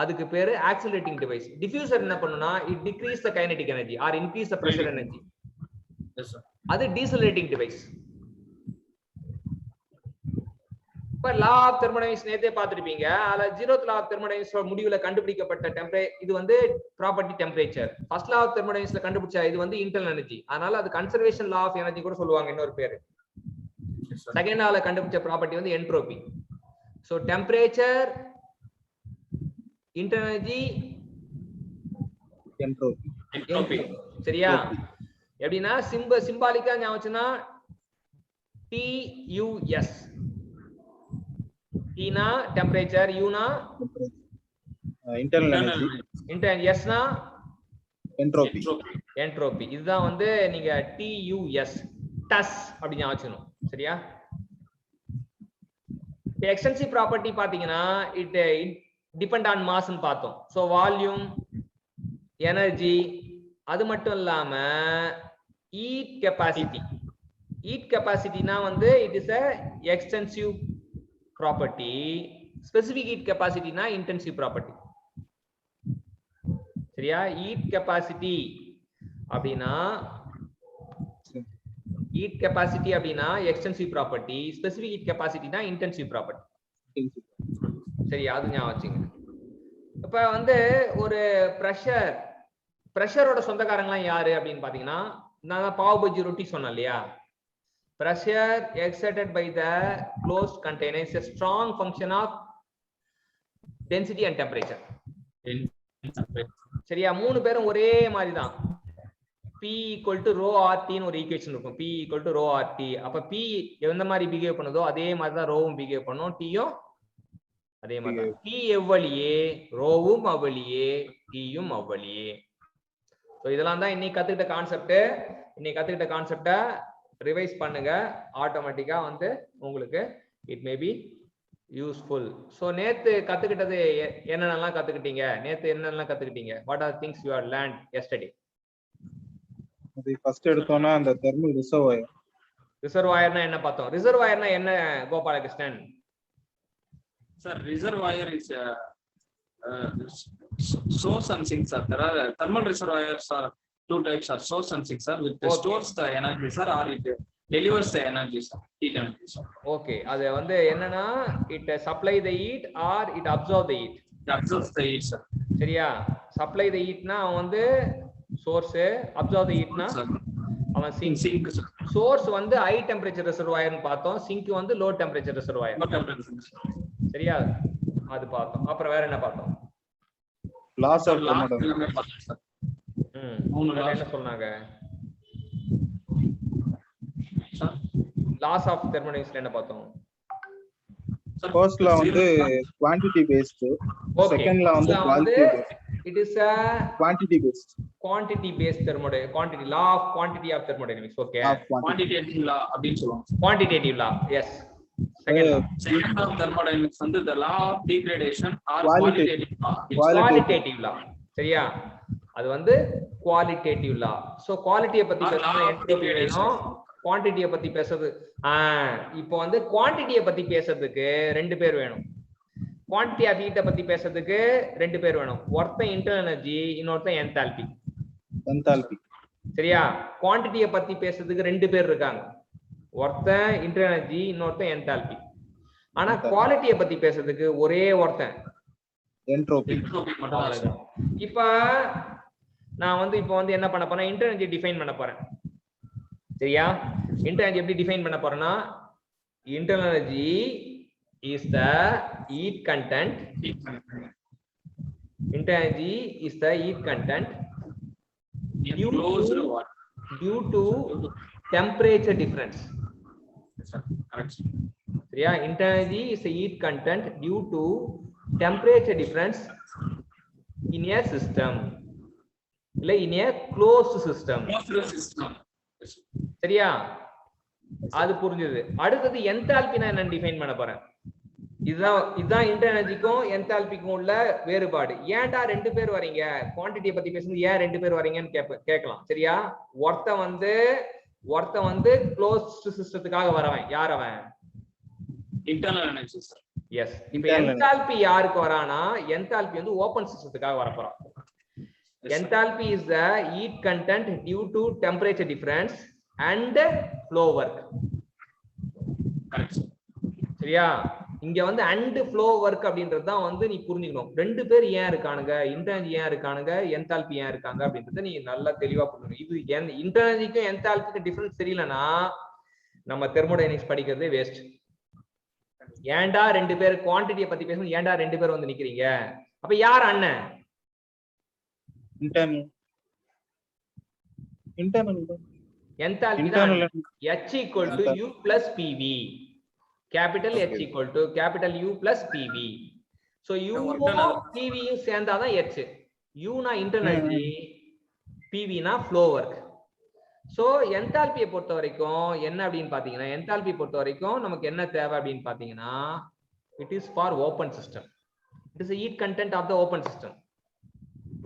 அதுக்கு பேரு ஆக்சிலரேட்டிங் டிவைஸ். டிஃப்யூசர் என்ன பண்ணுனா it decrease the kinetic energy or increase the pressure energy. அது டீசலரேட்டிங் டிவைஸ். இப்ப லா ஆஃப் தெர்மோடைனமிக்ஸ் நேத்தே பார்த்திருப்பீங்க. அதுல 0th லா ஆஃப் தெர்மோடைனமிக்ஸ் முடிவுல கண்டுபிடிக்கப்பட்ட டெம்பரேச்சர் இது வந்து property temperature. First law of தெர்மோடைனமிக்ஸ்ல கண்டுபிடிச்ச இது வந்து இன்டர்னல் எனர்ஜி. அதனால அது கன்சர்வேஷன் லா ஆஃப் எனர்ஜி கூட சொல்லுவாங்க, இன்னொரு பேரு. செகண்ட் லால கண்டுபிடிச்ச ப்ராப்பர்ட்டி வந்து entropy. So temperature, internal energy, entropy. சரியா? எப்படின்னா சிம்பாலிக்கா ஞாபகம்னா TUS. T na temperature, U na internal energy, S na entropy. Entropy. இதுதான் வந்து நீங்க TUS TUS அப்படி ஞாபகம் வச்சுக்கணும். சரியா? எக்ஸ்டென்சிவ் ப்ராப்பர்ட்டி பாத்தீங்கன்னா இட் டிபெண்ட் ஆன் மாஸ் ன்னு பார்த்தோம். சோ வால்யூம், எனர்ஜி, அது மட்டும் இல்லாம ஹீட் கெபாசிட்டி. ஹீட் கெபாசிட்டினா வந்து it is a extensive property. Specific heat capacity na intensive property. சரியா? ஹீட் கெபாசிட்டி அப்படின்னா ஹீட் கெபாசிட்டி அப்படின்னா எக்ஸ்டென்சிவ் ப்ராப்பர்ட்டி, ஸ்பெசிபிக் ஹீட் கெபாசிட்டினா இன்டென்சிவ் ப்ராப்பர்ட்டி. சரியா? அது ஞாபகம் வச்சுங்க. இப்ப வந்து ஒரு பிரஷரோட சொந்தக்காரங்களாம் யாரு அப்படின்னு பாத்தீங்கன்னா, நான் பாவ் பஜ்ஜி ரொட்டி சொன்னேன் இல்லையா? Pressure exerted by the closed container is a strong function of density and temperature. சரியா? மூணு பேரும் ஒரே மாதிரி தான். P equal to rho RT ன்னு ஒரு ஈக்குவேஷன் இருக்கும். P equal to rho RT. அப்ப P எந்த மாதிரி பிஹேவ் பண்ணுதோ அதே மாதிரி தான் ரோவும் பிஹேவ் பண்ணும், Tயும் அதே மாதிரி தான். P எவ்வளியே ரோவும் அவ்வளியே, Tயும் அவ்வளியே. சோ இதெல்லாம் தான் இன்னைக்கு கத்துக்கிட்ட கான்செப்ட ரிவைஸ் பண்ணுங்க. ஆட்டோமேட்டிக்கா வந்து உங்களுக்கு it may be useful. So நேத்து கத்துக்கிட்டது என்னென்னலாம் கத்துக்கிட்டீங்க? What are things you have learned yesterday? அது ஃபர்ஸ்ட் எடுத்தோம்னா அந்த தெர்மல் ரிசர்வாயர்னா என்ன பார்த்தோம்? ரிசர்வாயர்னா என்ன Gopalakrishnan? Sir reservoir is source and sink, sir. There are thermal reservoirs are two types, are source and sink, sir, which stores the energy, sir, or it delivers the energy, sir, heat energy, sir. Okay, அது வந்து என்னன்னா it supply the heat or it absorb the heat? It absorbs the heat, sir. சரியா? supply the heat னா வந்து source, absorb the heat னா அவன் sink. source வந்து high temperature reservoir னு பார்த்தோம், sink வந்து low temperature reservoir. சரியா? அது பார்த்தோம். அப்புறம் வேற என்ன பார்த்தோம்? laws of thermodynamics. என்ன சொன்னாங்க? laws of thermodynamics என்ன பார்த்தோம்? first law வந்து quantity based, second law வந்து quality based. It is a quantity based thermodynamics, law of quantity of thermodynamics. Okay, quantitative law அப்படினு சொல்லுவாங்க. quantitative law, yes. Second law of thermodynamics வந்து the law of degradation or qualitative law. சரியா? அது வந்து qualitative லா. So குவாலிட்டியை பத்தி பேசணும்னா entropy வேணும், குவாண்டிட்டியை பத்தி பேசுறது. இப்போ வந்து குவாண்டிட்டியை பத்தி பேசுறதுக்கு ரெண்டு பேர் வேணும், குவாண்டிட்டி ஆஃப் ஹீட்டை பத்தி பேசுறதுக்கு ரெண்டு பேர் வேணும். ஒருத்தன் இன்டர்னல் எனர்ஜி, இன்னொருத்தன் என்தால்பி. சரியா? குவாண்டிட்டியை பத்தி பேசுறதுக்கு ரெண்டு பேர் இருக்காங்க, ஒருத்தன் இன்டர்னல் எனர்ஜி, இன்னொருத்தன் என்தால்பி. ஆனா குவாலிட்டியை பத்தி பேசுறதுக்கு ஒரே ஒருத்தன் என்ட்ரோபி. இப்ப நான் வந்து இப்போ வந்து என்ன பண்ண போறேன்? இன்டர்னல் எனர்ஜி டிஃபைன் பண்ண போறேன். சரியா? இன்டர்னல் எனர்ஜி எப்படி டிஃபைன் பண்ண போறேன்னா, internal energy is the heat content. Internal energy is the heat content due to temperature difference. சரியா? internal energy is the heat content due to temperature difference in a system, இல்ல in a closed system. சரியா? அது புரிஞ்சது. அடுத்தது enthalpy நான் என்ன define பண்ண போறேன்? இதுதான் இன்டர்னல் எனர்ஜிக்கும் என்தால்பிக்கும் உள்ள வேறுபாடு. ஏன்டா ரெண்டு பேர் வரீங்க குவாண்டிட்டியை பத்தி பேசுறது, ஏன் ரெண்டு பேர் வரீங்கன்னு கேட்கலாம். சரியா? ஒருத்தன் வந்து க்ளோஸ்ட் சிஸ்டத்துக்காக வரவன். யார் அவன்? Internal energy. எஸ். இப்போ என்தால்பி யாருக்கு வரானா, என்தால்பி வந்து ஓபன் சிஸ்டத்துக்காக வர போறான். Enthalpy is the heat content due to temperature difference and flow work. சரியா? இங்க வந்து அண்ட் ஃப்ளோ ஒர்க் அப்படின்றது தான் வந்து நீ புரிஞ்சுக்கணும். ரெண்டு பேர் ஏன் இருக்கானுங்க, இன்டர்னல் ஏன் இருக்கானுங்க, என்தால்பி ஏன் இருக்காங்க அப்படின்றத நீ நல்லா தெளிவா புரிஞ்சுக்கணும். இது இன்டர்னலுக்கும் என்தால்பிக்கும் டிஃபரன்ஸ் தெரியலன்னா நம்ம தெர்மோடைனமிக்ஸ் படிக்கிறதே வேஸ்ட். ஏன்டா ரெண்டு பேர் குவாண்டிட்டியை பத்தி பேசணும், ஏன்டா ரெண்டு பேர் வந்து நிக்கிறீங்க? அப்ப யார் அண்ணன்? என்தால்பி தான். H equal to U plus PV. Capital H equal to capital U plus PV. So U PV சேர்ந்தாதான் H. U na internal energy, PV na flow work. So என்தால்பியை பொறுத்த வரைக்கும் என்ன அப்படின்னு பாத்தீங்கன்னா, என்தால்பி பொறுத்த வரைக்கும் நமக்கு என்ன தேவை அப்படின்னு பாத்தீங்கன்னா, it is for open system. It is a heat content of the open system.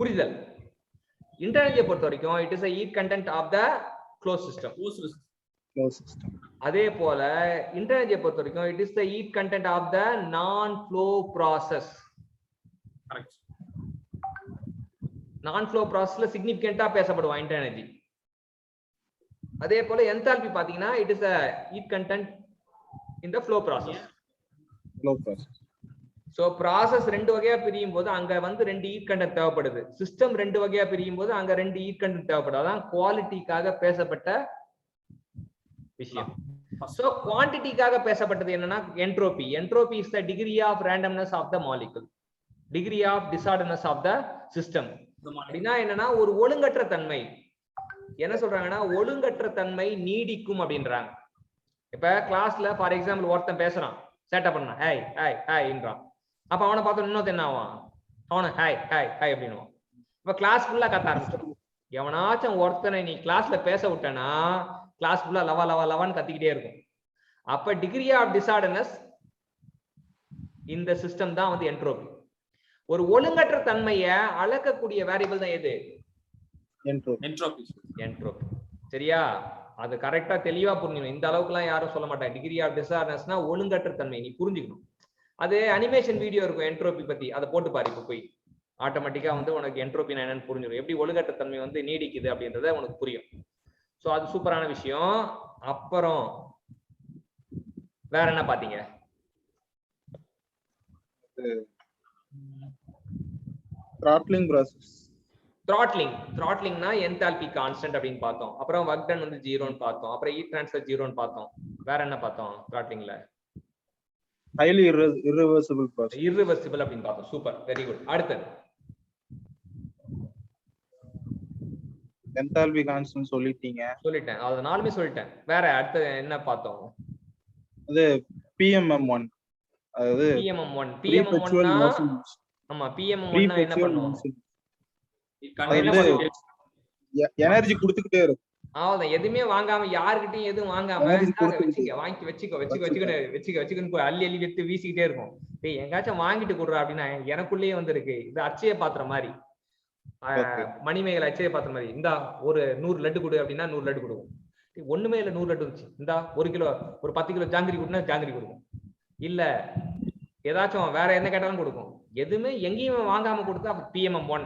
புரியுதல்? இன்டர்னல் எனர்ஜியை பொறுத்த வரைக்கும் it is a heat content of the closed system. அதே போல இன்டர்னல் எனர்ஜியை பொறுத்த வரைக்கும் it is the heat content of the non flow process. நான் ஃப்ளோ ப்ராசஸ்ல சிக்னிஃபிகண்டா பேசப்படுவான் இன்டர் எனர்ஜி. அதே போல என்தால்பி பாத்தீங்கன்னா it is a heat content in the flow process. flow process. So process ரெண்டு வகையா பிரியும் போது அங்க வந்து 2 ஹீட் கண்டென்ட் தேவைப்படுது. சிஸ்டம் ரெண்டு வகையா பிரியும் போது அங்க 2 ஹீட் கண்டென்ட் தேவைப்படுது. அதான் குவாலிட்டிக்காக பேசப்பட்ட விஷயம். சோ குவாண்டிட்டிக்காக பேசப்பட்டது என்னன்னா entropy. Entropy is the degree of randomness of the molecule, degree of disorderness of the system. அப்படின்னா என்னன்னா ஒரு ஒழுங்கற்ற தன்மை. என்ன சொல்றாங்கன்னா ஒழுங்கற்ற தன்மை நீடிக்கும் அப்படின்றாங்க. இப்ப கிளாஸ்ல ஃபார் எக்ஸாம்பிள் ஒருத்தன் பேசுறான், சேட்டை பண்ணான், ஹாய் ஹாய் ஹாய்ன்றான். அப்ப அவனை பார்த்து இன்னொருத்த என்ன ஆவான், அவனை ஹாய் ஹாய் ஹாய் அப்படின்னுவான். இப்ப கிளாஸ் ஃபுல்லா கத்த ஆரம்பிச்சிடும். எவனாச்சும் ஒருத்தனை நீ கிளாஸ்ல பேச விட்டனா கிளாஸ் ஃபுல்லா லவா லவா லவான்னு கத்திக்கிட்டே இருக்கும். அப்ப டிகிரி ஆஃப் டிசார்டர்னஸ் இந்த சிஸ்டம் தான் வந்து என்ட்ரோபி. ஒரு ஒழுங்கற்ற தன்மையை அளக்கக்கூடிய வேரியபிள் தான் எது? என்ட்ரோபி. என்ட்ரோபி. சரியா? அது கரெக்டா தெளிவா புரிஞ்சுக்கணும். இந்த அளவுக்கு எல்லாம் யாரும் சொல்ல மாட்டாங்க. டிகிரி ஆஃப் டிசார்டர்னஸ்னா ஒழுங்கற்ற தன்மை, நீ புரிஞ்சுக்கணும். அது அனிமேஷன் வீடியோ இருக்கும் என்ட்ரோபி பத்தி, அதை போட்டு பாரு. இப்ப போய் ஆட்டோமேட்டிக்கா வந்து உனக்கு என்ட்ரோபி என்னன்னு புரிஞ்சிடும். எப்படி ஒழுங்கற்ற தன்மை வந்து நீடிக்குது அப்படின்றத உனக்கு புரியும். சோ அது சூப்பரான விஷயம். அப்புறம் வேற என்ன பாத்தீங்க? throttling process. த்ராட்லிங்னா என்தால்பி கான்ஸ்டன்ட் அப்படின்னு பார்த்தோம். அப்புறம் வர்க் டன் வந்து 0ன்னு பார்த்தோம். அப்புறம் ஹீட் ட்ரான்ஸ்ஃபர் 0ன்னு பார்த்தோம். வேற என்ன பார்த்தோம் த்ராட்லிங்ல? highly irreversible process. irreversible அப்படின்னு பார்த்தோம். Super, very good. அடுத்து enthalpy constant சொல்லிட்டேன். அது நாலுமே சொல்லிட்டேன். வேற அடுத்து என்ன பார்த்தோம்? அது PMM1. அதாவது PMM1 ஆமா, PMM1 னா என்ன பண்ணுவோம்? எனர்ஜி கொடுத்துக்கிட்டே இருக்கும். அவ்வளவுதான். எதுவுமே வாங்காம, யாருக்கிட்டையும் எதுவும் வாங்காம வச்சுக்கோ அள்ளி அள்ளி எடுத்து வீசிக்கிட்டே இருக்கும். டேய் எங்காச்சும் வாங்கிட்டு கொடுறா அப்படின்னா எனக்குள்ளேயே வந்து இருக்கு. இது அச்சய பாத்திரம் மாதிரி, மணிமேகலை அச்சய பாத்திரம் மாதிரி. இந்தா ஒரு 100 லட்டு கொடு அப்படின்னா 100 லட்டு கொடுக்கும். ஒண்ணுமே இல்ல, 100 லட்டு இருந்துச்சு, இந்தா 1 கிலோ ஒரு 10 கிலோ ஜாங்கிரி கொடுனா ஜாங்கிரி கொடுக்கும். இல்ல ஏதாச்சும் வேற என்ன கேட்டாலும் கொடுக்கும். எதுவுமே எங்கேயுமே வாங்காம கொடுத்தா PMM1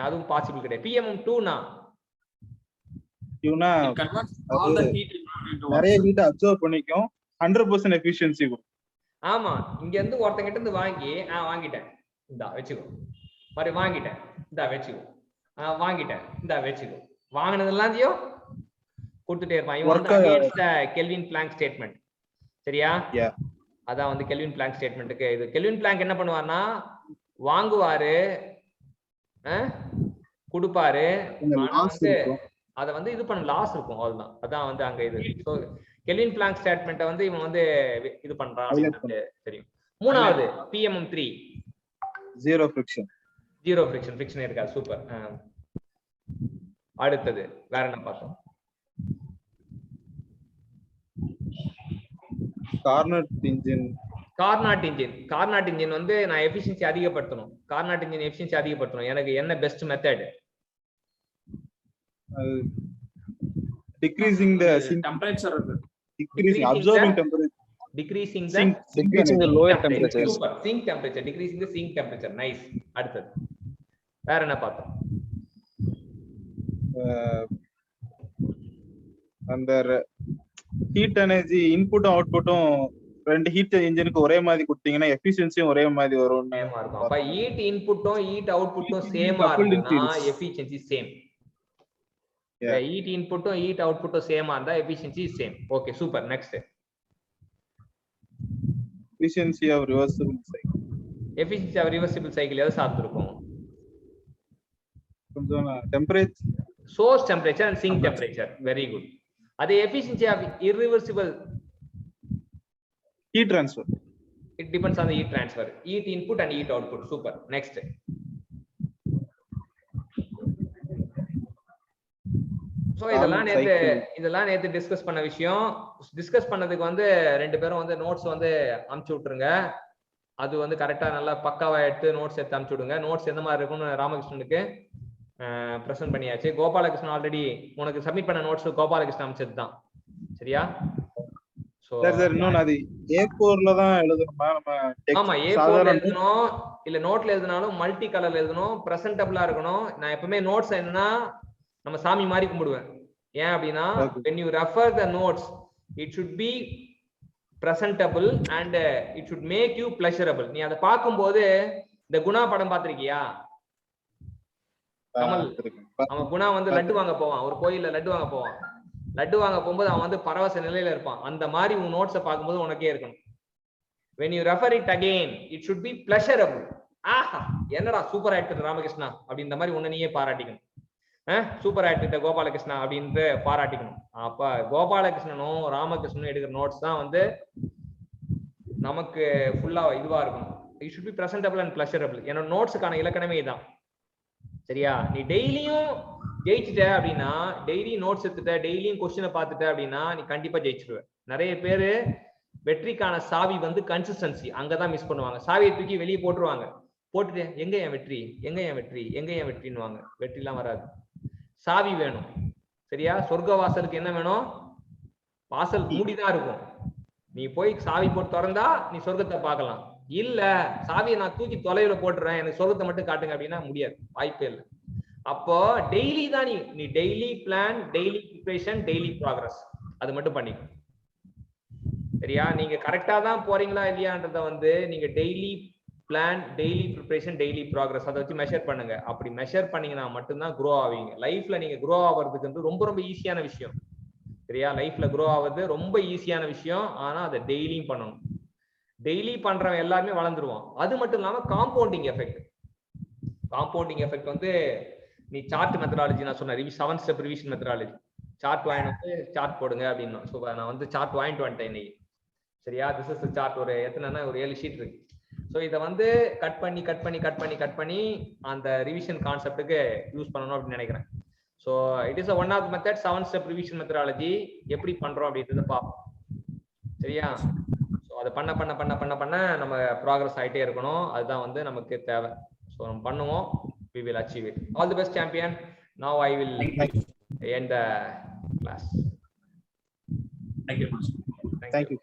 அதுவும் பாசிபிள் கிடையாது. PMM2னா நிறைய ஹீட் அப்சர்வ் பண்ணிக்கும், 100% எஃபிஷியன்சி கொடுக்கும். ஆமா, இங்க இருந்து ஒருத்தங்க கிட்ட இருந்து வாங்கி வாங்கிட்டேன் இந்தா வச்சுக்கோ, மாதிரி வாங்கிட்டேன் இந்தா வச்சுக்கோ, வாங்கிட்டேன் இந்தா வச்சுக்கோ, வாங்கினது எல்லாத்தையும் கொடுத்துட்டே இருப்பான். இவன் வந்து அகைன்ஸ்ட் கெல்வின் பிளாங்க் ஸ்டேட்மெண்ட். சரியா? அதான் வந்து கெல்வின் பிளாங்க் ஸ்டேட்மெண்ட்டுக்கு இது. கெல்வின் பிளாங்க் என்ன பண்ணுவார்னா வாங்குவாரு, கொடுப்பாரு, அத வந்து இது பண்ண லாஸ் இருக்கும், அவ்வளவுதான். அதான் வந்து அங்க இது. சோ கெல்வின் பிளாங்க் ஸ்டேட்மெண்ட்டை வந்து இவன் வந்து இது பண்றான் அப்படின்னு தெரியும். மூணாவது PMM3 ஜீரோ ஃபிரிக்ஷன். ஃபிரிக்ஷன் இருக்கா? சூப்பர். அடுத்தது வேற என்ன பார்த்தோம்? கார்னாட் இன்ஜின் வந்து நான் எஃபிஷியன்சி அதிகப்படுத்தணும். கார்னாட் இன்ஜின் எஃபிஷியன்சி அதிகப்படுத்தணும். எனக்கு என்ன best method? decreasing the temperature, decreasing the lower temperature. Super. Sink temperature, decreasing the sink temperature. Nice. அடுத்தது வேற என்ன பார்த்தோம்? அந்த ஹீட் எனர்ஜி இன்புட்டும் அவுட்புட்டும் ரெண்டு ஹீட் இன்ஜினுக்கு ஒரே மாதிரி கொடுத்தீங்கன்னா எஃபிஷியன்சியும் ஒரே மாதிரி வரும். அப்ப ஹீட் இன்புட்டும் ஹீட் அவுட்புட்டும் சேமா இருக்குன்னா எஃபிஷியன்சி சேம். ஹீட் இன்புட்டும் ஹீட் அவுட்புட்டும் சேமா இருந்தா efficiency same. Okay, super. Next efficiency of reversible cycle. efficiency of reversible cycle எதை சார்ந்து இருக்கும்? கொஞ்சம் temperature, source temperature and sink temperature. Very good. அதே efficiency of irreversible heat transfer, it depends on the heat transfer, heat input and heat output. Super. Next. So இதெல்லாம் நேத்து discuss பண்ண விஷயம். Discuss பண்ணதுக்கு வந்து ரெண்டு பேரும் வந்து நோட்ஸ் வந்து அனுப்பிச்சு விட்டுருங்க. அது வந்து கரெக்டா நல்லா பக்காவா எடுத்து நோட்ஸ் எடுத்து அனுப்பிச்சு விடுங்க. நோட்ஸ் எந்த மாதிரி இருக்கும்னு ராமகிருஷ்ணனுக்கு பிரசன்ட் பண்ணியாச்சு. கோபாலகிருஷ்ணன் ஆல்ரெடி உனக்கு சப்மிட் பண்ண நோட்ஸ் கோபாலகிருஷ்ணன் அமைச்சது தான். சரியா? சோ சரி சார், இன்னொன்னு அது A4ல தான் எழுதணுமா நம்ம ஆமா டெக்ஸ்ட் A4ல சாதாரண எழுதணும் இல்ல நோட்ல எழுதினாலும் மல்டி கலர்ல எழுதணும், பிரசன்டபிளா இருக்கணும். நான் எப்பவுமே நோட்ஸ் என்னன்னா நம்ம சாமி மாதிரி கும்பிடுவேன். ஏன் அப்படின்னா Okay. when you refer the notes it should be presentable and it should make you pleasurable. நீ அதை பார்க்கும்போது இந்த குணா படம் பார்த்திருக்கியா? கமல் அவன் குணா வந்து லட்டு வாங்க போவான், ஒரு கோயில்ல லட்டு வாங்க போவான். லட்டு வாங்க போகும்போது அவன் வந்து பரவச நிலையில இருப்பான். அந்த மாதிரி உன் நோட்ஸை பார்க்கும்போது உனக்கே இருக்கணும். when you refer it again it should be pleasurable. ஆஹா என்னடா சூப்பர் ஆக்டர் ராமகிருஷ்ணா அப்படின்ற மாதிரி உன்னை நீயே பாராட்டிக்கணும். சூப்பர் ஆக்டர் கோபாலகிருஷ்ணா அப்படின்ற பாராட்டிக்கணும். அப்ப கோபாலகிருஷ்ணனும் ராமகிருஷ்ணனும் எடுக்கிற நோட்ஸ் தான் வந்து நமக்கு ஃபுல்லா இதுவா இருக்கணும். it should be presentable and pleasurable. என்னோட நோட்ஸுக்கான இலக்கணமே இதான். சரியா? நீ டெய்லியும் ஜெயிச்சுட்ட அப்படின்னா, டெய்லி நோட்ஸ் எடுத்துட்ட, டெய்லியும் கொஸ்டினை பார்த்துட்ட அப்படின்னா நீ கண்டிப்பா ஜெயிச்சிருவ. நிறைய பேரு வெற்றிக்கான சாவி வந்து கன்சிஸ்டன்சி, அங்கதான் மிஸ் பண்ணுவாங்க. சாவியை தூக்கி வெளியே போட்டுருவாங்க, போட்டுட்டு எங்க என் வெற்றி, எங்க என் வெற்றி, எங்க என் வெற்றின்னுவாங்க. வெற்றி எல்லாம் வராது. சாவி வேணும். சரியா? சொர்க்க வாசலுக்கு என்ன வேணும்? வாசல் மூடிதான் இருக்கும். நீ போய் சாவி போட்டு திறந்தா நீ சொர்க்கத்தை பார்க்கலாம். இல்ல சாவியை நான் தூக்கி தொலைவுல போட்டுறேன், எனக்கு சொர்க்கத்தை மட்டும் காட்டுங்க அப்படின்னா முடியாது, வாய்ப்பே இல்லை. அப்போ டெய்லி தான் நீ daily plan, daily preparation, daily progress, அது மட்டும் பண்ணி. சரியா? நீங்க கரெக்டா தான் போறீங்களா இல்லையான்றத வந்து நீங்க daily plan, daily preparation, daily progress அதை வச்சு மெஷர் பண்ணுங்க. அப்படி மெஷர் பண்ணீங்கன்னா மட்டும்தான் க்ரோ ஆவீங்க. லைஃப்ல நீங்க க்ரோ ஆகிறதுக்கு ரொம்ப ரொம்ப ஈஸியான விஷயம். சரியா? லைஃப்ல க்ரோ ஆகுது ரொம்ப ஈஸியான விஷயம். ஆனா அதை டெய்லியும் பண்ணணும். டெய்லி பண்றவன் எல்லாருமே வளர்ந்துருவான். அது மட்டும் இல்லாம காம்பவுண்டிங் எஃபெக்ட். காம்பவுண்டிங் எஃபெக்ட் வந்து நீ சார்ட் மெத்தடாலஜி நான் சொன்னேன், 7 ஸ்டெப் ரிவிஷன் மெத்தடாலஜி. சார்ட் வாங்கிட்டு சார்ட் போடுங்க அப்படின்னா, ஸோ நான் வந்து சார்ட் வாங்கிட்டு வந்துட்டேன் இன்னைக்கு. சரியா? This is chart. ஒரு எத்தனைன்னா ஒரு 7 ஷீட் இருக்கு. ஸோ இதை வந்து கட் பண்ணி அந்த ரிவிஷன் கான்செப்டுக்கு யூஸ் பண்ணணும் அப்படின்னு நினைக்கிறேன். So it is one of method 7 step revision methodology. எப்படி பண்றோம் அப்படின்றத பார்ப்போம். சரியா? ஸோ அதை பண்ண நம்ம ப்ராக்ரஸ் ஆகிட்டே இருக்கணும். அதுதான் வந்து நமக்கு தேவை. ஸோ நம்ம பண்ணுவோம். We will achieve it. All the best, champion. Now I will end the class. Thank you. Thank you.